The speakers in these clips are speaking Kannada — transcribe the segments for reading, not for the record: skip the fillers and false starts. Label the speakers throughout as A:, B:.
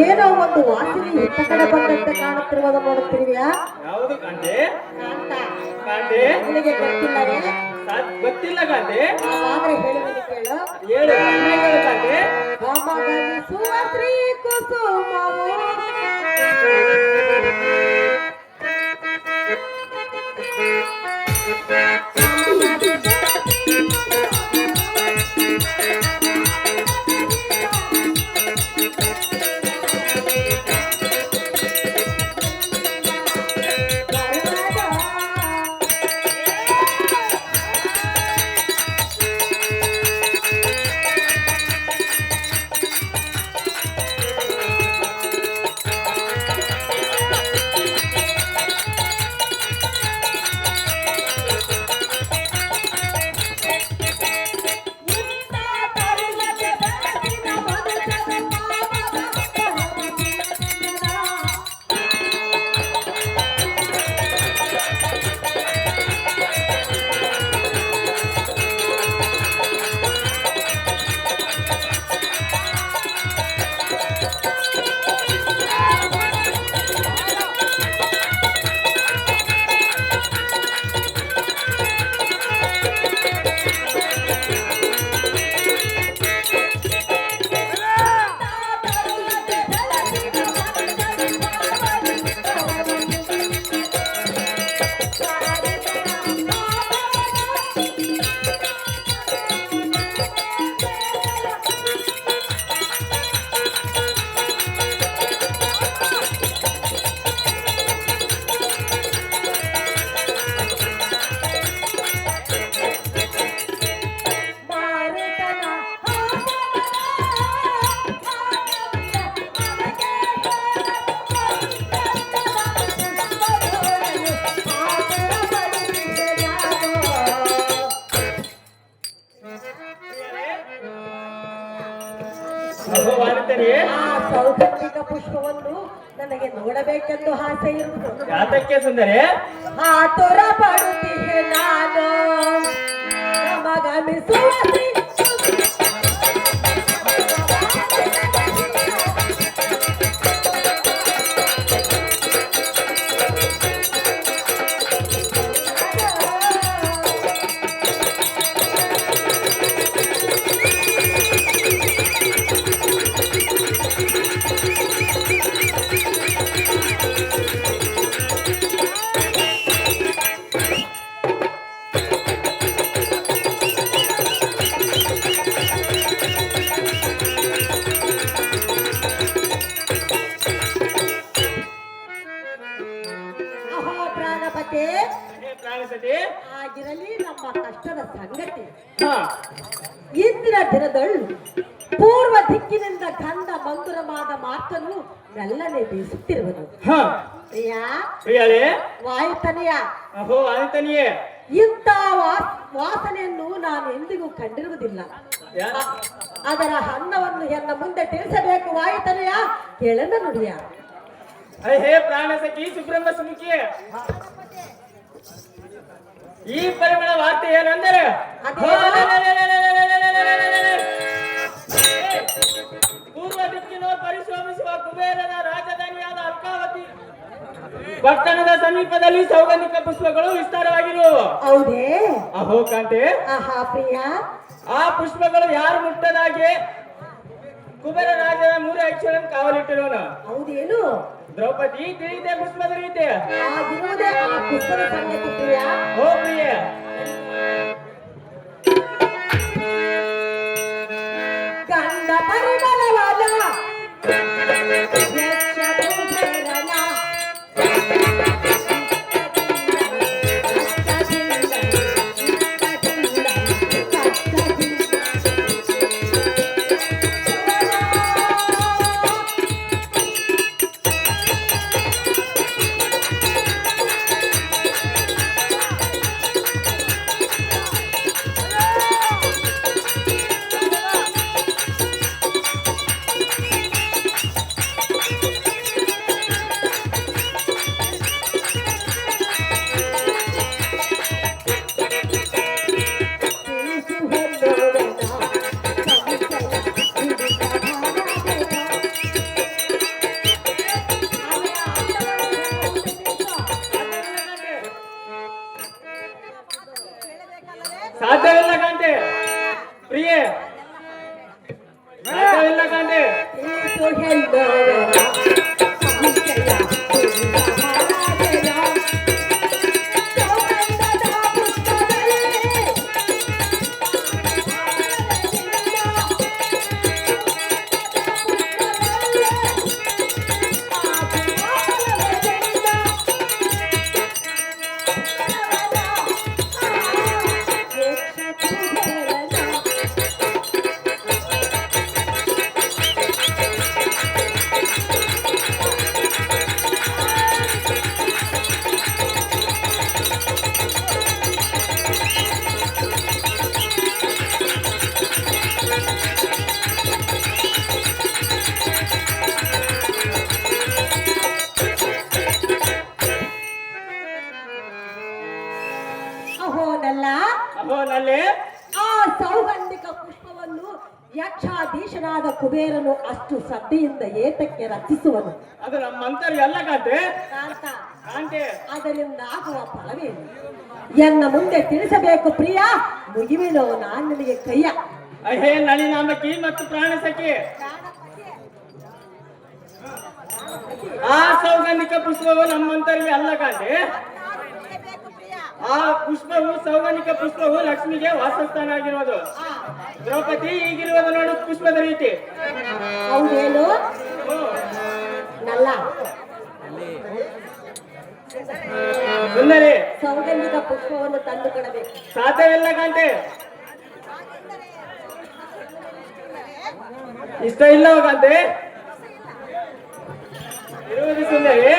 A: ಏನೋ ಒಂದು ವಾಸನೆ ಇತ್ತ ಕಡೆ ಬಂದಂತೆ ಕಾಣುತ್ತಿರುವುದು ನೋಡುತ್ತಿರುವಿಯಾ?
B: ಯಾವುದು ಕಾಂತೆ?
A: ಕಾಂತ
B: ಕಾಂತೆ
A: ನಿನಗೆ ಗೊತ್ತಿಲ್ಲವೇ?
B: ಗೊತ್ತಿಲ್ಲ ಕಾಂತೆ.
A: ಆದ್ರೆ ಹೇಳುವುದು ಕೇಳು.
B: ಹೇಳು ಕಾಂತೆ.
A: ಗಮಗಮಿಸುವ ಶ್ರೀ ಕುಸುಮವು ಸೌಗಂಧಿಕ ಪುಷ್ಪವನ್ನು ನನಗೆ ನೋಡಬೇಕೆಂದು ಆಸೆ ಇರುವುದು.
B: ಯಾತಕ್ಕೆ ಸುಂದರಿ?
A: ಆತುರ ಪಡುತ್ತೀಯ ನಾನು ಗಮಗಮಿಸುವ ಆಗಿರಲಿ ನಮ್ಮ ಕಷ್ಟದ ಸಂಗತಿ. ಇಂದಿನ ದಿನದಳು ಪೂರ್ವ ದಿಕ್ಕಿನಿಂದ ಗಂಧ ಮಂದುರವಾದ ಮಾತನ್ನು ಮೆಲ್ಲನೆ ಬೀಸುತ್ತಿರುವುದು. ವಾಯುತನೆಯ ಇಂಥ ವಾಸನೆಯನ್ನು ನಾನು ಎಂದಿಗೂ ಕಂಡಿರುವುದಿಲ್ಲ. ಅದರ ಅನ್ನವನ್ನು ಎನ್ನ ಮುಂದೆ ತಿಳಿಸಬೇಕು. ವಾಯುತನೆಯ ಕೇಳನ ನುಡಿಯ
B: ಹೇ ಪ್ರಾಣ ಸಖಿ ಸುಬ್ರಹ್ಮ ಸುಮುಖಿ, ಈ ಪರಿಮಳ ವಾರ್ತೆ ಏನೆಂದರೆ ಪೂರ್ವ ದಿಕ್ಕಿನ ಪರಿಶ್ರಮಿಸುವ ಕುಬೇರನ ರಾಜಧಾನಿಯಾದ ಅರ್ಕಾವತಿ ಪಟ್ಟಣದ ಸಮೀಪದಲ್ಲಿ ಸೌಗಂಧಿಕ ಪುಷ್ಪಗಳು ವಿಸ್ತಾರವಾಗಿರುವವು.
A: ಹೌದೇ?
B: ಅಹೋ ಕಾಂತೆ,
A: ಪ್ರಿಯ,
B: ಆ ಪುಷ್ಪಗಳು ಯಾರು ಮುಟ್ಟದಾಗೆ ಕುಬೇರ ರಾಜನ 3 ಅಕ್ಷರನ್ನು ಕಾವಲಿಟ್ಟಿರೋನು.
A: ಹೌದೇನು?
B: ದ್ರೌಪದಿ ತಿಳಿದೆ ಪುಷ್ಪದ ರೀತಿ
A: ಪುಷ್ಪದ ಸಂಗತಿ ಪ್ರಿಯ.
B: ಓ ಪ್ರಿಯ,
A: ಗಂಧ ಪರಿಮಳವಾದ ಎಂದು ಹೆಣ್ಣವರ ಸಂಶಯ ಮಹಾರಾಜರ ಸೌಗಂಧದ ಪುಷ್ಪದಲ್ಲಿ ಅಹೋನಲ್ಲ
B: ಅಹೋನಲ್ಲಿ
A: ಆ ಸೌಗಂಧಿಕ ಪುಷ್ಪವನ್ನು ಯಕ್ಷಾಧೀಶನಾದ ಕುಬೇರನು ಅಷ್ಟು ಶ್ರದ್ಧೆಯಿಂದ ಏತಕ್ಕೆ ರಚಿಸುವನು.
B: ಅದು ನಮ್ಮ ಮಂತ್ರ ಎಲ್ಲ ಕಾಂತೆ
A: ಕಾಂತ,
B: ಕಾಂತೆ
A: ಅದರಿಂದ ಆಗುವ ಫಲವೇನು ಎನ್ನ ಮುಂದೆ ತಿಳಿಸಬೇಕು ಪ್ರಿಯ. ಮುಗಿವಿನೋ ನಾನು ನಿನಗೆ ಕೈಯ.
B: ಅಹೇ ನಳಿನಾಮಕಿ ಮತ್ತು ಪ್ರಾಣ ಸಖಿ, ಆ ಸೌಗಂಧಿಕ ಪುಷ್ಪವು ನಮ್ಮಂತರಿಗೆ ಅಲ್ಲ ಕಾಂತೆ. ಆ ಪುಷ್ಪವು ಸೌಗಂಧಿಕ ಪುಷ್ಪವು ಲಕ್ಷ್ಮಿಗೆ ವಾಸಸ್ಥಾನ ಆಗಿರುವುದು. ದ್ರೌಪದಿ ಈಗಿರುವುದು ನೋಡು ಪುಷ್ಪದ ರೀತಿ.
A: ಹೌದೇನು ನಲ್ಲ
B: ಸುಂದರಿ,
A: ಸೌಗಂಧಿಕ ಪುಷ್ಪವನ್ನು ತಂದು ಕೊಡಬೇಕು.
B: ಸಾಧ್ಯವಿಲ್ಲ ಕಾಂತೆ. ಇಷ್ಟ ಇಲ್ಲ ಕಾಂತೆ. ಇರುವುದು ಸುಂದರಿ,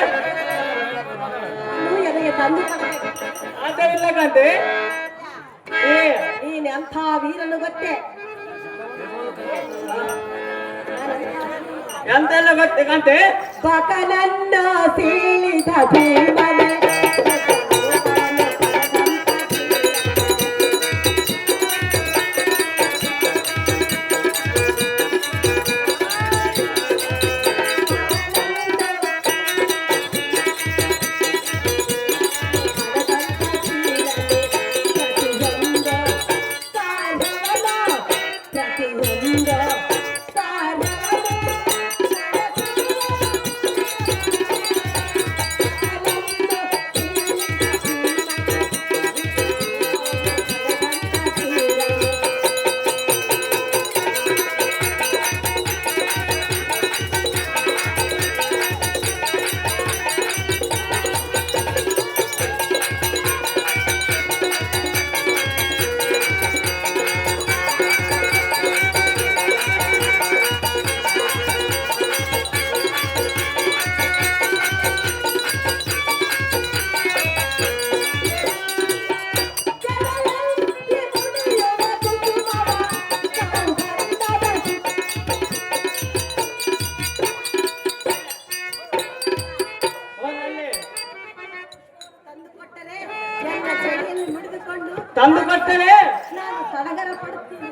A: ನೀನು ನನಗೆ ತಂದು ಕೊಡಬೇಕು.
B: ಸಾಧ್ಯವಿಲ್ಲ ಕಾಂತೆ.
A: ನೀನ್ ಎಂಥ ವೀರನು ಗೊತ್ತೇ.
B: ಎಂತೆಲ್ಲ ಗೊತ್ತೆ ಕಾಂತೆ.
A: ಬಕನನ್ನ ಸೀಳಿದ ಭೀಮನೆ
B: ತಂದು ಕೊಟ್ಟರೆ
A: ನಾನು ಸಡಗರ ಪಡುತ್ತೀನಿ.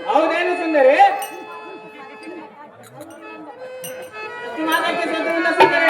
B: ಹೌದೇನು ಸುಂದರಿ? ಮಾತಕ್ಕೆ ಸದ್ಗುಣ ಸುಂದರಿ.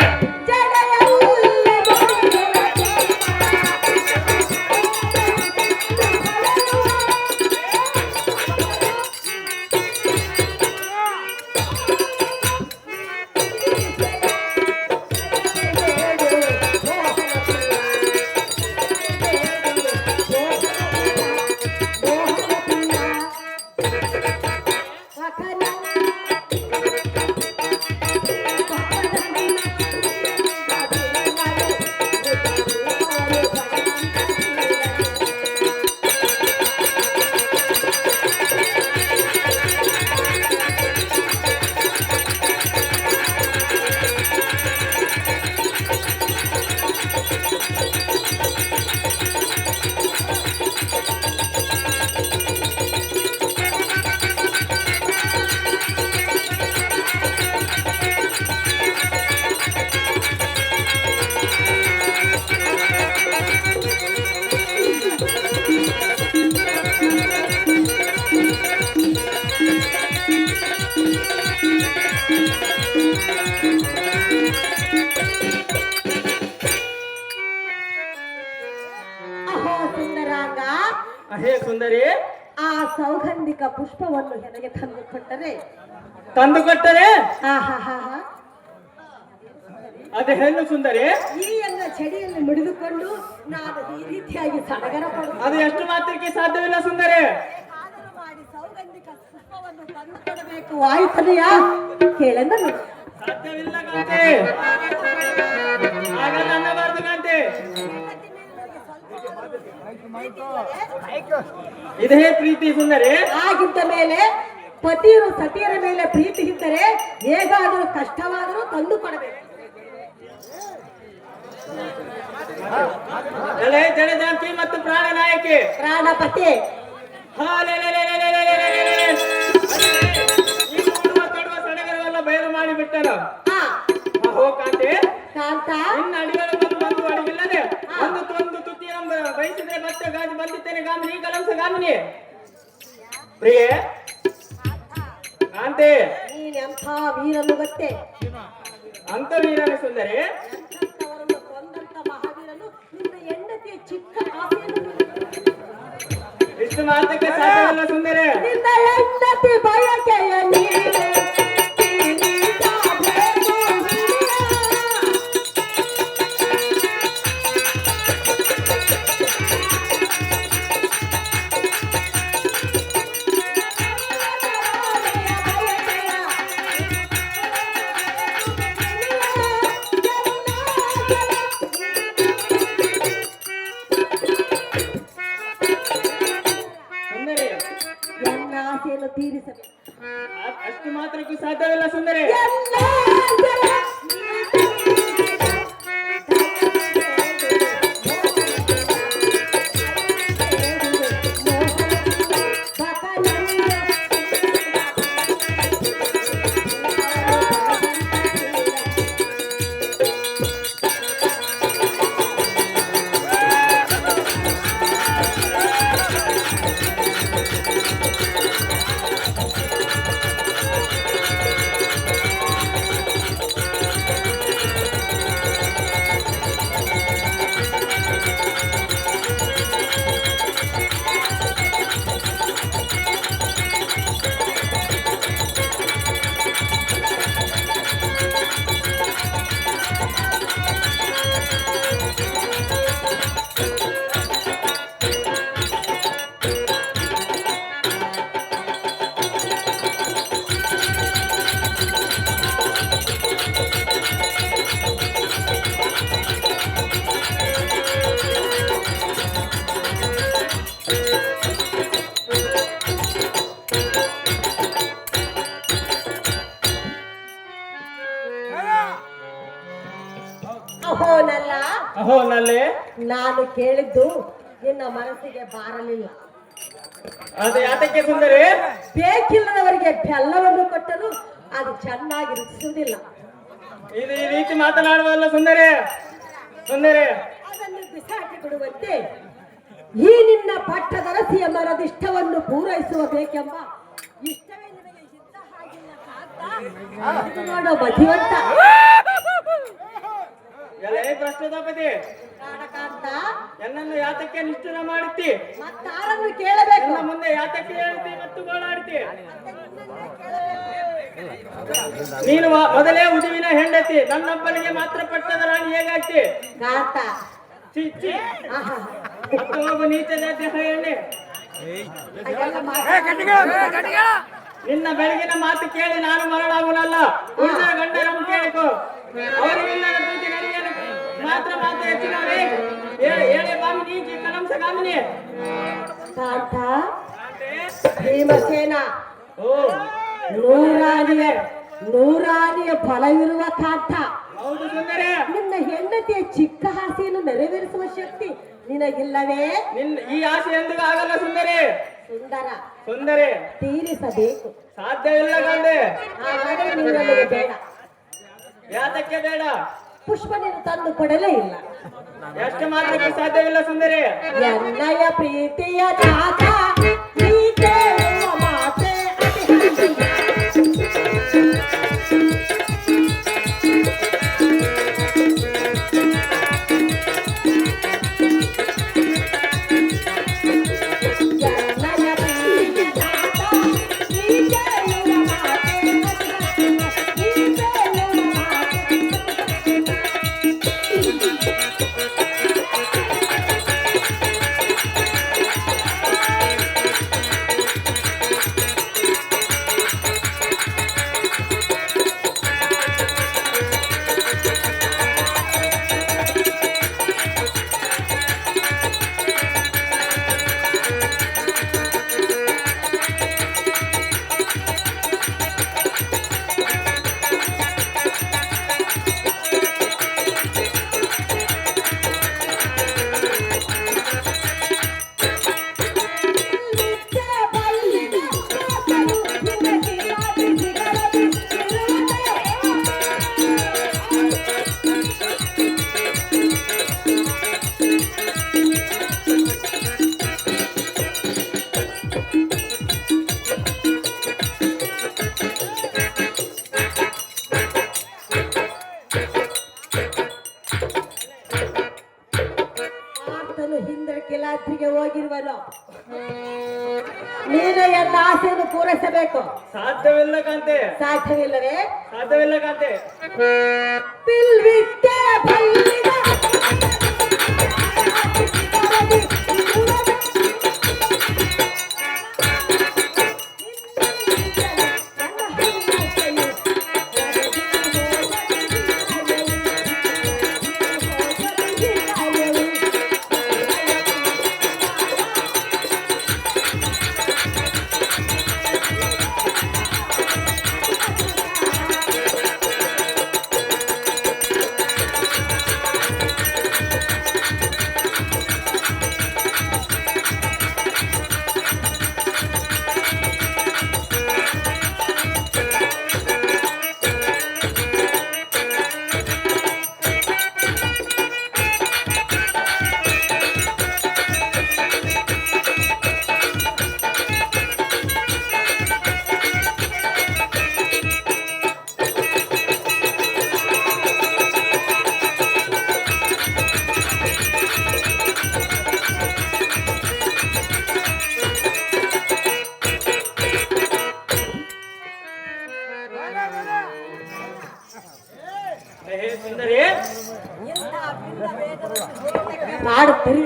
B: ಅಹೇ ಸುಂದರಿ,
A: ಆ ಆ ಸೌಗಂಧಿಕ ಪುಷ್ಪವನ್ನು ನನಗೆ ತಂದು ಕೊಟ್ಟರೆ
B: ತಂದು ಕೊಟ್ಟರೆ
A: ಆಹಾಹಾಹಾ,
B: ಅದು ಹೆಣ್ಣು ಸುಂದರಿ.
A: ಈ ಎಲ್ಲ ಚಡಿಯನ್ನು ಮಿಡಿದುಕೊಂಡು ನಾನು ಈ ರೀತಿಯಾಗಿ ಸಡಗರ ಪಡುವುದು
B: ಅದು ಎಷ್ಟು ಮಾತ್ರಕ್ಕೆ ಸಾಧ್ಯವಿಲ್ಲ ಸುಂದರಿ.
A: ಮಾಡಿ ಸೌಗಂಧಿಕ ಪುಷ್ಪವನ್ನು ತಂದು ಕೊಡಬೇಕು ಆಯ್ತನೆಯ ಕೇಳೆಂದನು.
B: ಸಾಧ್ಯವಿಲ್ಲ ಕಾಂತೆ, ಹಾಗಲ್ಲ ಅನ್ನಬಾರದು ಕಾಂತೆ. ಇದೇ ಪ್ರೀತಿ ಸುಂದರಿ.
A: ಆಗಿದ್ದ ಮೇಲೆ ಪತಿಯರು ಸತಿಯರ ಮೇಲೆ ಪ್ರೀತಿ ಇದ್ದರೆ ಹೇಗಾದರೂ ಕಷ್ಟವಾದರೂ ತಂದು ಕೊಡಬೇಕು.
B: ಎಲೆ ಜಡಜಾಂತಿ ಮತ್ತು ಪ್ರಾಣ ನಾಯಕಿ
A: ಪ್ರಾಣಪತಿ
B: ಈ ನೋಡುವ ತೊಡುವ ಸಡಗರವೆಲ್ಲ ಬಯಲು ಮಾಡಿ ಬಿಟ್ಟರು.
A: ಹಾ
B: ಹೋ ಕಾಂತೆ,
A: ಕಾಂತ
B: ಇನ್ನು ಅಡಿಗಳು ಒಂದು ಅಡಿಗಿಲ್ಲದೆ ಒಂದು ತುತ್ತಿಯ ಬಯಸಿದ್ರೆ ಮತ್ತೆ ಗಾಜು ಬಂದಿದ್ದೇನೆ ಗಾಮಿನಿ ಕಲಂಸ ಗಾಮಿನಿ ಪ್ರಿಯೆ ಕಾಂತೆ.
A: ನೀನೆಂಥ ವೀರನು ಗೊತ್ತೇ,
B: ಅಂತ ವೀರನ ಸುಂದರಿ.
A: ಎಂಥವರನ್ನು ಕೊಂದಂತ ಮಹಾವೀರನು ನಿನ್ನ ಹೆಂಡತಿಯ ಚಿಕ್ಕ ಆಸೆಯನ್ನು
B: ಇಷ್ಟು ಮಾತಕ್ಕೆ ಸಾಧ್ಯವಿಲ್ಲ ಸುಂದರಿ.
A: ನಿನ್ನ ಹೆಂಡತಿ ಬಯಕೆಯ ನೀನೆ
B: ಸುಂದರಿ,
A: ನನ್ನ ಆಸೆಯನ್ನು ತೀರಿಸಬೇಕು.
B: ಅಷ್ಟು ಮಾತ್ರಕ್ಕೂ ಸಾಧ್ಯವಿಲ್ಲ ಸುಂದರಿ.
A: ಅಹೋನಲ್ಲ,
B: ಅಹೋ ನಲ್ಲೆ,
A: ನಾನು ಕೇಳಿದ್ದು ನಿನ್ನ ಮನಸ್ಸಿಗೆ ಬಾರಲಿಲ್ಲ.
B: ಅದು ಯಾತಕ್ಕೆ ಸುಂದರಿ?
A: ಬೇಕಿಲ್ಲದವರಿಗೆ ಬೆಲ್ಲವನ್ನು ಕೊಟ್ಟರು ಅದು ಚೆನ್ನಾಗಿ ರುಚಿಸುವುದಿಲ್ಲ.
B: ಇದು ಈ ರೀತಿ ಮಾತನಾಡುವಲ್ಲ ಸುಂದರಿ. ಸುಂದರಿ,
A: ಅದನ್ನು ಬಿಸಾಕಿ ಬಿಡುವಂತೆ ಈ ನಿನ್ನ ಪಟ್ಟದರಸಿಯ ಮನದಿಷ್ಟವನ್ನು ಪೂರೈಸುವ ಬೇಕೆಂಬ ಇಷ್ಟವೇ ನಿನಗೆ ಇದ್ದ ಹಾಗಿಲ್ಲ ಕಾಂತ. ಇದು ನೋಡೋ ಮಧಿವಂತ
B: ಎಲೆ ಭ್ರಷ್ಟೋಪತಿ,
A: ಕಾಂತ,
B: ನನ್ನನ್ನು ಯಾತಕ್ಕೆ ನಿಷ್ಠುರ ಮಾಡುತ್ತಿ?
A: ಮತ್ತಾರನ್ನು ಕೇಳಬೇಕು.
B: ನನ್ನ ಮುಂದೆ ಯಾತಕ್ಕೆ ಹೇಳ್ತಿ ಮತ್ತು ಗೋಳಾಡ್ತಿ? ನೀನು ಮೊದಲೇ ಉದುವಿನ ಹೆಂಡತಿ, ನನ್ನೊಬ್ಬನಿಗೆ ಮಾತ್ರ ಪಟ್ಟದ ರಾಣಿ ಹೇಗಾಗ್ತಿ?
A: ಕಾಂತ,
B: ಛೀ ಛೀ,
A: ಆಹಾ,
B: ಮತ್ತು ಒಬ್ಬ ನೀಚ ಜಾತಿಯ ಹೆಣ್ಣೆ.
A: ಹಾಗೆಲ್ಲ ಮಾತಾಡ-
B: ನಿನ್ನ ಬೆಳಗಿನ ಮಾತು ಕೇಳಿ ನಾನು ಮರಳಾಗುನಲ್ಲ. ಉಳಿದ ಗಂಡರನ್ನು ಕೇಳಿಕೊ, ಅವರಿಗಿಲ್ಲದ ಪ್ರೀತಿ ನನಗೆ ಮಾತ್ರ ಮಾತು ಹೆಚ್ಚಿನವರೇ. ಹೇಳಿ ಗಾಮಿನಿ, ಕಲಂಸ ಗಾಮಿನಿ.
A: ಕಾಂತ, ಭೀಮಸೇನ
B: ಓ,
A: ನೂರಾನಿಯ ಫಲವಿರುವ ಕಾಂತ.
B: ಹೌದು ಸುಂದರಿ.
A: ನಿನ್ನ ಹೆಂಡತಿಯ ಚಿಕ್ಕ ಆಸೆಯನ್ನು ನೆರವೇರಿಸುವ ಶಕ್ತಿ ನಿನಗಿಲ್ಲವೇ?
B: ಈ ಆಸೆ ಎಂದಿಗೂ ಆಗಲ್ಲ ಸುಂದರಿ.
A: ಸುಂದರ,
B: ಸುಂದರಿ,
A: ತೀರಿಸಬೇಕು.
B: ಸಾಧ್ಯವಿಲ್ಲ ಗಂಡೆ.
A: ಹಾಗಾದರೆ ನೀನು ನನಗೆ ಬೇಡ.
B: ಯಾತಕ್ಕೆ ಬೇಡ?
A: ಪುಷ್ಪ ನೀನು ತಂದು ಕೊಡಲೇ ಇಲ್ಲ.
B: ಎಷ್ಟು ಮಾತ್ರಕ್ಕೆ ಸಾಧ್ಯವಿಲ್ಲ ಸುಂದರಿ.
A: ಎನ್ನಯ ಪ್ರೀತಿಯ ತಾತ ನೀ ಕೇಳುವ ಮಾತೆ ಅತಿ ಎನ್ನಯ ಪ್ರೀತಿಯ ಆತನು ಹಿಂದೆ ಕಿಲಾದ್ರಿಗೆ ಹೋಗಿರುವನು. ನೀನು ಎಲ್ಲ ಆಸೆಯನ್ನು ಪೂರೈಸಬೇಕು.
B: ಸಾಧ್ಯವಿಲ್ಲ ಕಾಂತೆ,
A: ಸಾಧ್ಯವಿಲ್ಲವೇ?
B: ಸಾಧ್ಯವಿಲ್ಲ ಕಾಂತೆ.
A: ಬಿಲ್ವಿದ್ಯೆ ಬಲ್ಲಿದ
B: ಸುಂದರಿ
A: ಮಾಡುತ್ತೀರಿ.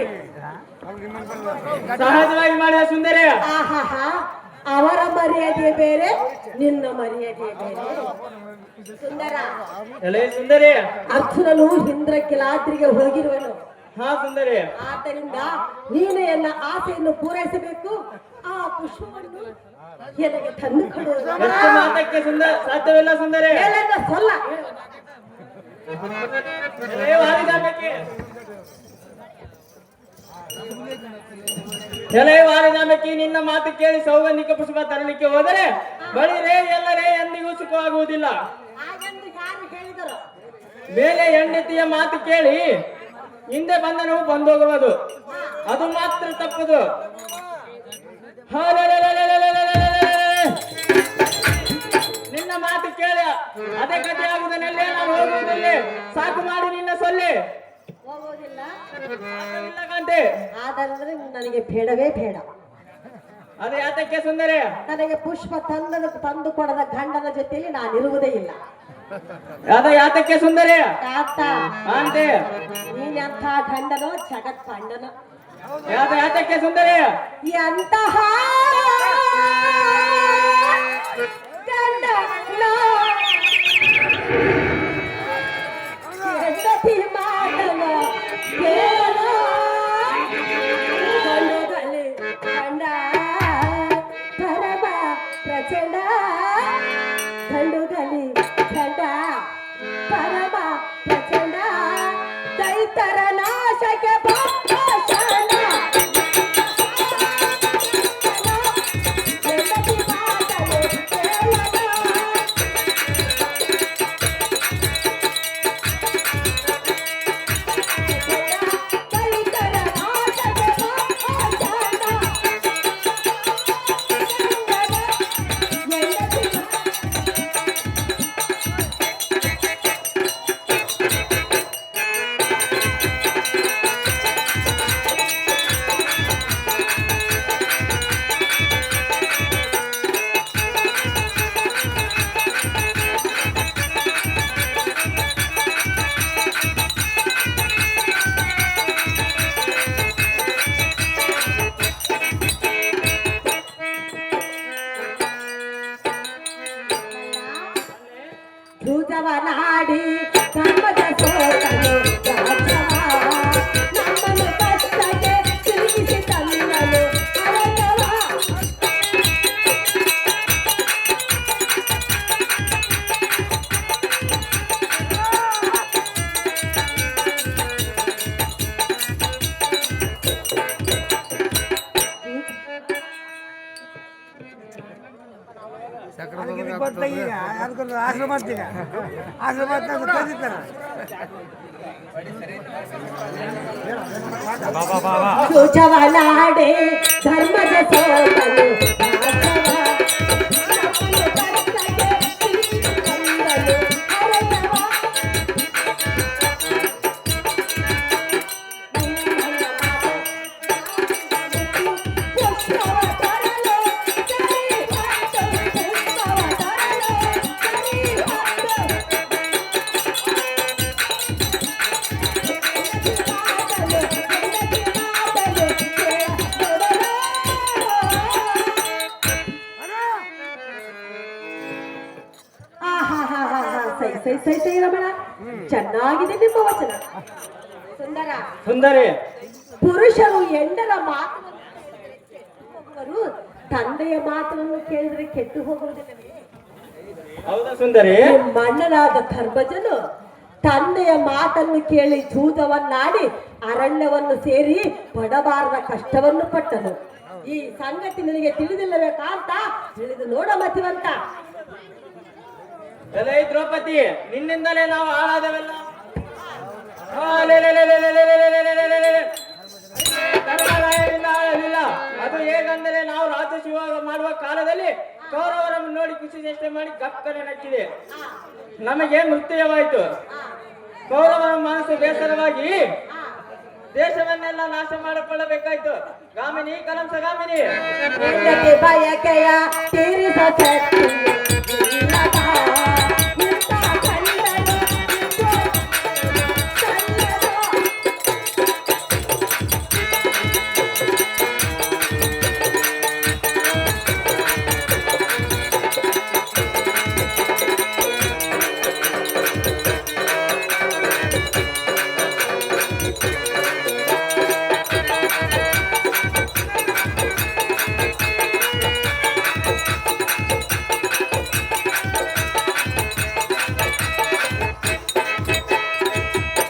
B: ಸಹಜವಾಗಿ ಮಾಡಿದ ಸುಂದರಿ.
A: ಆಹಾಹಾ, ಅವರ ಮರ್ಯಾದೆ ಬೇರೆ, ನಿನ್ನ ಮರ್ಯಾದೆ ಬೇರೆ. ಸುಂದರ,
B: ಎಲೆ ಸುಂದರಿ.
A: ಅರ್ಜುನನು ಇಂದ್ರ ಕಿಲಾದ್ರಿಗೆ ಹೋಗಿರುವನು.
B: ಹಾ ಸುಂದರಿ.
A: ಆದ್ದರಿಂದ ನೀನು ಎಲ್ಲ ಆಸೆಯನ್ನು ಪೂರೈಸಬೇಕು. ಆ ಪುಷ್ಪವನ್ನು ಎನಗೆ ತಂದು ಕೊಡು.
B: ಎಷ್ಟು ಮಾತಕ್ಕೆ ಸಾಧ್ಯವಿಲ್ಲ ಸುಂದರಿ.
A: ಹೇಳನ್ನ ಸೊಲ್ಲ.
B: ಎಲೆ ವಾರಿದಾಂಬೆಕೆ, ಎಲೆ ವಾರಿದಾಂಬೆಕೆ, ನಿನ್ನ ಮಾತು ಕೇಳಿ ಸೌಗಂಧಿಕ ಪುಷ್ಪ ತರಲಿಕ್ಕೆ ಹೋದರೆ ಬಳಿರೇ ಎಲ್ಲರೇ ಎಂದಿಗೂ ಸುಖವಾಗುವುದಿಲ್ಲ.
A: ಹಾಗೆಂದು ಯಾರು ಹೇಳಿದರು?
B: ಮೇಲೆ ಹೆಂಡತಿಯ ಮಾತು ಕೇಳಿ ಹಿಂದೆ ಬಂದನು ಬಂದೋಗುವುದು, ಅದು ಮಾತ್ರ ತಪ್ಪದು. ನಿನ್ನ ಮಾತು ಕೇಳಿ ಅದೇ ಕಥೆ ಆಗುವುದನ್ನಲ್ಲೇ ನಾನು ಹೋಗುವುದಿಲ್ಲ. ಸಾಕು ಮಾಡಿ ನಿನ್ನ ಸೊಲ್ಲೆ.
A: ಹೋಗೋದಿಲ್ಲ.
B: ಇಲ್ಲ ಕಾಂತೆ.
A: ಆದರೆ ನನಗೆ ಬೇಡವೇ ಬೇಡ.
B: ಅದೇ ಯಾತಕ್ಕೆ ಸುಂದರಿ?
A: ನನಗೆ ಪುಷ್ಪ ತಂದು ಕೊಡದ ಗಂಡನ ಜೊತೆಯಲ್ಲಿ ನಾನಿರುವುದೇ ಇಲ್ಲ.
B: ಅದ ಯಾತಕ್ಕೆ ಸುಂದರಿ?
A: ಆತ
B: ಕಾಂತೆ,
A: ನೀನೆಂಥ ಗಂಡನೋ ಜಗತ್ ಗಂಡನೋ.
B: ಯಾತಕ್ಕೆ ಸುಂದರಿ?
A: ಎಂತಹ ಗಂಡನೋ ಹೆಂಡತಿ ಮಾತನ ಕೇಳೋ ಗಂಡಗಲಿ ಗಂಡ ಪರಮ ಪ್ರಚಂಡ. ಗಂಡುಗಲಿ ಗಂಡ ಪರಮ ಪ್ರಚಂಡ. ದೈತರ ನಾಶಕ್ಕೆ ಭಾಷಣ. ಹೆಂಡತಿ ಮಾತನೆ ಕೇಳೋ. ದೈತರ ನಾಶಕ್ಕೆ ಭಾಷಣ. ಹೆಂಡತಿ ಜೂಜವನಾಡಿ ಧರ್ಮದ ಸೋತನು ರಾಜವ ನಮ್ಮನ್ನು ಕಷ್ಟಕ್ಕೆ ತಿರುಗಿಸಿ ತಂದನು ಅರಣ್ಯವ.
C: ಆಶ್ರಮ
A: ಜೂಜವನಾಡಿ ಧರ್ಮದ ಸೋತನು ರಾಜವ ನಮ್ಮನ್ನು ಕಷ್ಟಕ್ಕೆ ತಿರುಗಿಸಿ ತಂದನು ಅರಣ್ಯವ. ಸೈ ರಮಣ, ಚೆನ್ನಾಗಿದೆ ನಿಮ್ಮ ವಚನ. ಸುಂದರ
B: ಸುಂದರಿ,
A: ಪುರುಷರು ಹೆಂಡರ ಮಾತನ್ನು ಹೋಗುವರು, ತಂದೆಯ ಮಾತನ್ನು ಕೇಳಿದ್ರೆ ಕೆಟ್ಟು ಹೋಗುವುದಿಲ್ಲವೇ?
B: ಹೌದಾ ಸುಂದರಿ?
A: ಮಣ್ಣನಾದ ಧರ್ಮಜನು ತಂದೆಯ ಮಾತನ್ನು ಕೇಳಿ ಜೂಜವನ್ನಾಡಿ ಅರಣ್ಯವನ್ನು ಸೇರಿ ಪಡಬಾರದ ಕಷ್ಟವನ್ನು ಪಟ್ಟನು. ಈ ಸಂಗತಿ ನಿನಗೆ ತಿಳಿದಿಲ್ಲವೇ ಕಾಂತ? ತಿಳಿದು ನೋಡ ಮತಿವಂತ.
B: ಎಲೈ ದ್ರೌಪದಿ, ನಿನ್ನಿಂದಲೇ ನಾವು ಹಾಳಾದವೆಲ್ಲ. ಧರ್ಮರಾಯರಿಂದ ಹಾಳಲಿಲ್ಲ. ಅದು ಹೇಗೆಂದರೆ ನಾವು ರಾಜಶಿವ ಮಾಡುವ ಕಾಲದಲ್ಲಿ ಕೌರವರನ್ನು ನೋಡಿ ಖುಷಿ ಚೇಷ್ಟೆ ಮಾಡಿ ಗಕ್ಕನೆ ನಕ್ಕಿದೆ. ನಮಗೆ ಮೃತ್ಯುವಾಯಿತು. ಕೌರವರ ಮನಸ್ಸು ಬೇಸರವಾಗಿ ದೇಶವನ್ನೆಲ್ಲ ನಾಶ ಮಾಡಿಕೊಳ್ಳಬೇಕಾಯ್ತು. ಗಾಮಿನಿ, ಕಲಂಸ ಗಾಮಿನಿ,
A: ಹೆಂಡತಿ ಬಯಕೆಯ ತೀರಿಸ ಶಕ್ತಿ ಇಲ್ಲದ ಇಂಥ ಗಂಡನು ಇದ್ದು ಸಲ್ಲದ.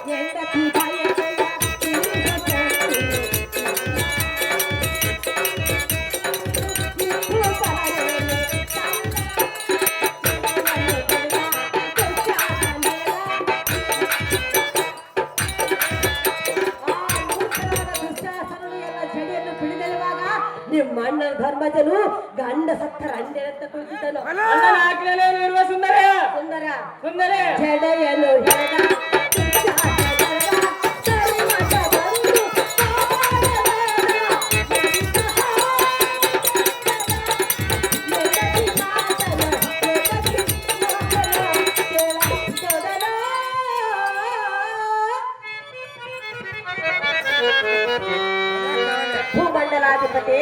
A: ಹೆಂಡತಿ ಬಯಕೆಯ ತೀರಿಸ ಶಕ್ತಿ ಇದ್ದು ಬರಲೇನೆ ನಿಮ್ಮ ಅಣ್ಣ ಧರ್ಮಜನು ಗಂಡ ಸತ್ತರ ಅಂಡೆಯಂತ ಕುಳಿತಿದ್ದನು.
B: ಅಣ್ಣನ ಆಜ್ಞೆಯಲ್ಲಿ ಇರುವ ಸುಂದರ
A: ಸುಂದರ
B: ಸುಂದರಿ,
A: ಜಡೆಯನು ಹೆಡ ಧರ್ಮದ ಬಂದು ಭೂಮಂಡಲಾಧಿಪತಿ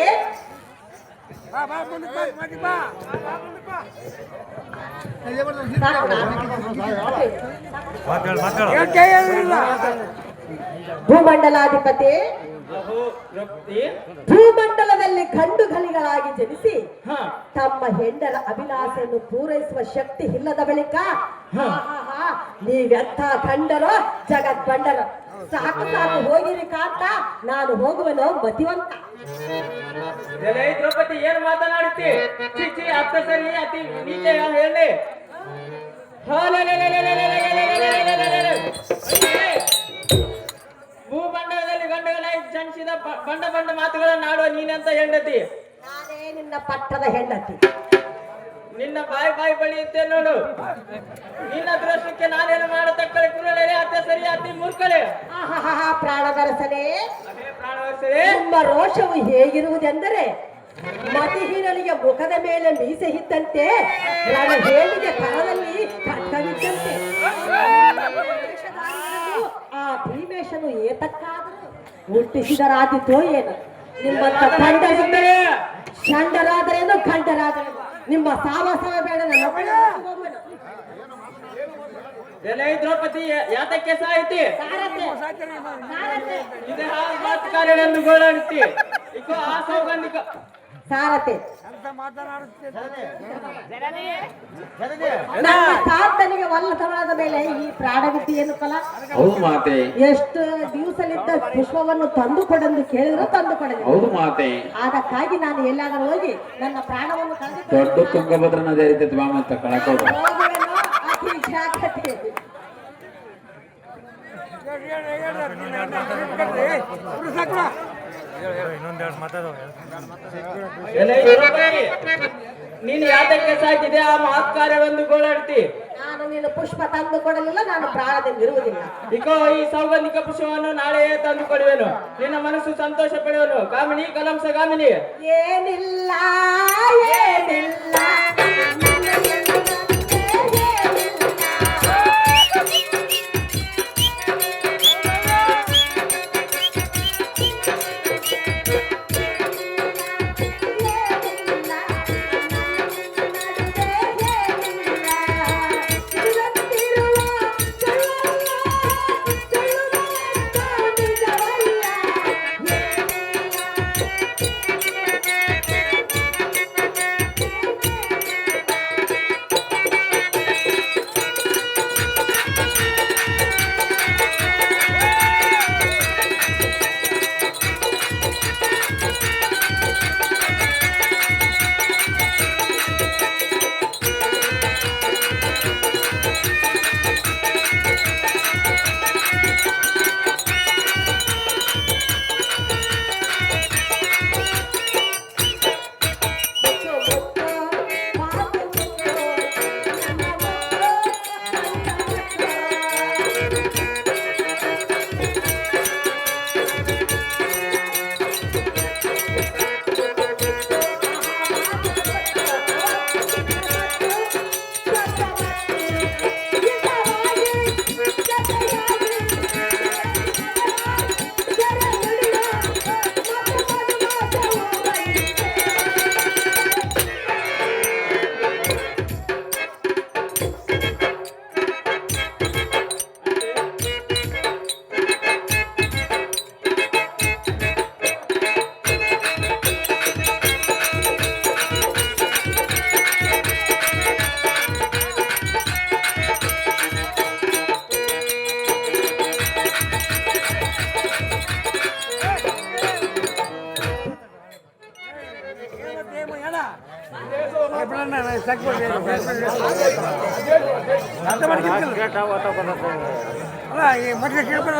A: ಭೂಮಂಡಲಾಧಿಪತಿ ಭೂಮಂಡಲದಲ್ಲಿ ಗಂಡುಗಲಿಗಳಾಗಿ ಜನಿಸಿ ತಮ್ಮ ಹೆಂಡರ ಅಭಿಲಾಷೆಯನ್ನು ಪೂರೈಸುವ ಶಕ್ತಿ ಇಲ್ಲದ ಬಳಿಕ ನೀವೆಂಥ ಖಂಡರೋ ಜಗತ್ ಬಂಡರೋ, ಸಾಕು ಸಾಕು ಹೋಗಿರಿ ಕಾಂತ, ನಾನು ಹೋಗುವೆನೋ ಮತಿವಂತ.
B: ಎಲೈ ದ್ರೌಪದಿ, ಏನು ಮಾತನಾಡುತ್ತಿ? ಚಿಚ್ಚಿ ಅತ್ತ ಸರಿ ಅತಿ ನೀಚ ಹೇಳಿ. ಭೂಮಂಡಲದಲ್ಲಿ ಗಂಡುಗಳಾಗಿ ಜನಿಸಿದ ಬಂಡ ಬಂಡ ಮಾತುಗಳನ್ನು ಆಡುವ ನೀನಂತ ಹೆಂಡತಿ.
A: ನಾನೇ ನಿನ್ನ ಪಟ್ಟದ ಹೆಂಡತಿ.
B: ನಿನ್ನ ಬಾಯಿ ಬಾಯಿ ಬಳಿಯುತ್ತೆ ನೋಡು. ನಿನ್ನ ದೃಷ್ಟಕ್ಕೆ ನಾನೇನು ಮಾಡತಕ್ಕಳೆ ಕುರಳೆ ಅತ್ತೆ ಸರಿ ಅತಿ ಮೂರ್ಖಳೆ.
A: ಪ್ರಾಣದರಸನೇ,
B: ಅದೇ ಪ್ರಾಣವರ್ಸರೆ.
A: ನಿಮ್ಮ ರೋಷವು ಹೇಗಿರುವುದೆಂದರೆ ಮತಿಹೀನನಿಗೆ ಮುಖದ ಮೇಲೆ ಮೀಸೆ ಇದ್ದಂತೆ, ನನ್ನ ಹೇಳಿಗೆ ಕರದಲ್ಲಿ ಖಡ್ಗವಿದ್ದಂತೆ. ಆ ಭೀಮೇಶನು ಏತಕ್ಕಾದರೂ ಹುಟ್ಟಿಸಿದರಾದಿತೋ ಏನು? ನಿಮ್ಮಂತ ಖಂಡರಿದ್ದರೆ ಷಂಡರಾದರೇನು ಖಂಡರಾದರೇನು, ನಿಮ್ಮ ಸಾವಾಸವ ಬೇಡ. ನನ್ನ
B: ಎಲೆ ದ್ರೌಪದಿ ಯಾತಕ್ಕೆ ಸಾಹಿತಿ
A: ಸಾರಥಿ ಸಾರಥಿ
B: ಇದೇ ಮಾತುಕಾರನೆಂದು ಗೋಳಾಡುತ್ತಿ ಇಕೋ ಆ ಸೌಗಂಧಿಕ
A: ಸಾರಥಿ ನನ್ನ ಸಾಧನೆಗೆ ಒಲ್ಲತನದ ಮೇಲೆ ಈ ಪ್ರಾಣವಿದ್ಯೆಯನ್ನು ಫಲ
C: ಹೌದು ಮಾತೆ,
A: ಎಷ್ಟು ದಿವಸಲಿದ್ದ ಪುಷ್ಪವನ್ನು ತಂದು ಕೊಡೆಂದು ಕೇಳಿದ್ರು ತಂದು ಕೊಡಲಿಲ್ಲ.
C: ಹೌದು ಮಾತೆ.
A: ಅದಕ್ಕಾಗಿ ನಾನು ಎಲ್ಲಾದರೂ ಹೋಗಿ ನನ್ನ ಪ್ರಾಣವನ್ನು
C: ದೊಡ್ಡ ತುಂಗಭದ್ರ ನದಿ ಹರಿತೈತಿ ಬಾ ಅಂತ ಕಳಕೋದು.
A: ಹೋಗುವೆನೋ ಅತಿ ಜಾಗ್ರತೆ.
B: ಎಲೆ ದ್ರೌಪದಿ ನೀನು ಯಾತಕ್ಕೆ ಸಾಕಿದೆ ಆ ಮಾತುಕಾರವೆಂದು ಗೋಳಾಡ್ತಿ
A: ನಾನು ನೀನು ಪುಷ್ಪ ತಂದು ಕೊಡಲಿಲ್ಲ, ನಾನು ಪ್ರಾಣದಿಂದ ಇರುವುದಿಲ್ಲ.
B: ಇಕೋ ಈ ಸೌಗಂಧಿಕ ಪುಷ್ಪವನ್ನು ನಾಳೆಯೇ ತಂದು ಕೊಡುವೆನು, ನಿನ್ನ ಮನಸ್ಸು ಸಂತೋಷ ಪಡೆಯುವನು. ಕಾಮಿನಿ ಕಲಂಸ ಗಾಮಿನಿ
A: ಏನಿಲ್ಲ ಏನಿಲ್ಲ
D: ಅಲ್ಲ ಈ ಮತ್ತೆ ಕೇಳ್ಕೊಂಡು